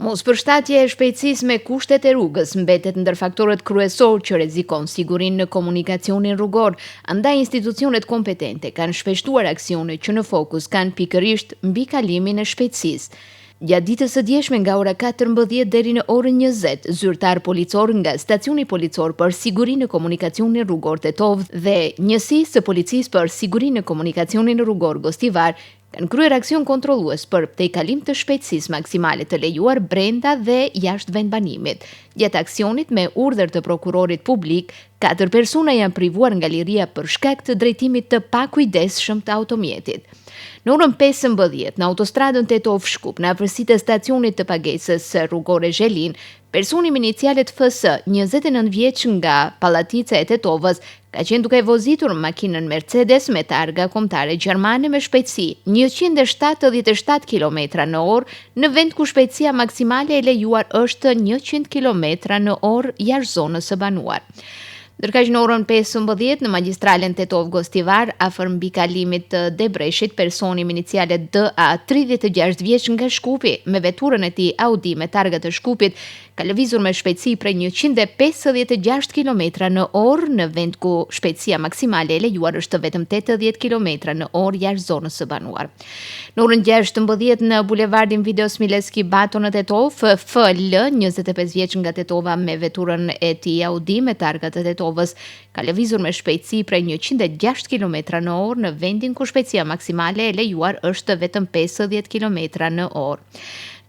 Mospërshtatja e shpejtësisë me kushtet e rrugës mbetet ndër faktorët kryesor që rrezikon sigurinë në komunikacionin rrugor, andaj institucionet kompetente kanë shpeshtuar aksione që në fokus kanë pikërisht mbikalimin e shpejtësisë. Gjatë ditës së djeshme nga ora 14 deri në orën 20, zyrtar policor nga stacioni policor për sigurinë në komunikacionin rrugor Tetov dhe njësisë së policisë për sigurinë në komunikacionin rrugor Gostivar kanë kryer aksion kontrollues për tejkalim të shpejtësisë maksimale të lejuar brenda dhe jashtë vendbanimit. Gjatë aksionit me urdhër të prokurorit publik, 4 persona janë privuar nga liria për shkak të drejtimit të pakujdesshëm të automjetit. Në orën 15 në autostradën Tetov-Shkup, në afërsitë e stacionit të pagesës rrugore Zhelin, personi me inicialet FS, 29 vjeç nga Pallatica e Tetovës, ka qenë duke vozitur makinën Mercedes me targa kombëtare gjermane me shpejtësi 177 km/h në vend ku shpejtësia maksimale e lejuar është 100 km/h jashtë zonës së banuar. Ndërkaq në orën 15 në magjistralen Tetov-Gostivar, afër mbikalimit të Debreshit, personi me inicialet DA, 36 vjeç nga Shkupi, me veturën e tij Audi me targa të Shkupit, ka lëvizur me shpejtësi prej 156 km/h në vend ku shpejtësia maksimale e lejuar është vetëm 80 km/h jashtë zonës së banuar. Në orën 16 në bulevardin Video Smileski Bato në Tetov, FL, 25 vjeç nga Tetova, me veturën e tij Audi me targa të Tetovës, ka lëvizur me shpejtësi prej 106 km/h në vendin ku shpejtësia maksimale e lejuar është vetëm 50 km/h.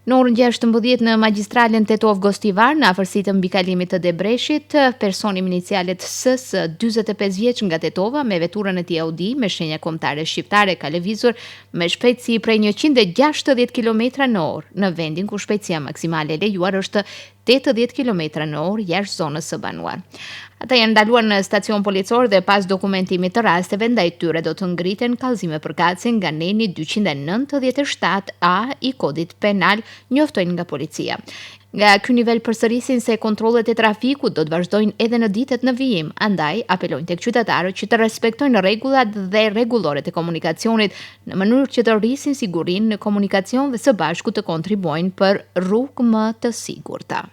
Në orën 16 në magjistralen Tetov-Gostivar, në afërsitë të mbikalimit të Debreshit, personi me inicialet SS, 45 vjeç nga Tetova, me veturën e tij Audi me shenja kombëtare shqiptare, ka lëvizur me shpejtësi prej 160 km/h në vendin ku shpejtësia maksimale e lejuar është 80 km/h jashtë zonës së banuar. Ata janë ndaluar në stacion policor dhe pas dokumentimit të rasteve ndaj tyre do të ngriten kallëzime përkatëse nga neni 297A i kodit penal, njoftojnë nga policia. Nga ky nivel përsërisin se kontrollet e trafikut do të vazhdojnë edhe në ditët në vijim, andaj apelojnë tek qytetarët që të respektojnë rregullat dhe rregulloret e komunikacionit në mënyrë që të rrisin sigurinë në komunikacion dhe së bashku të kontribuojnë për rrugë më të sigurta.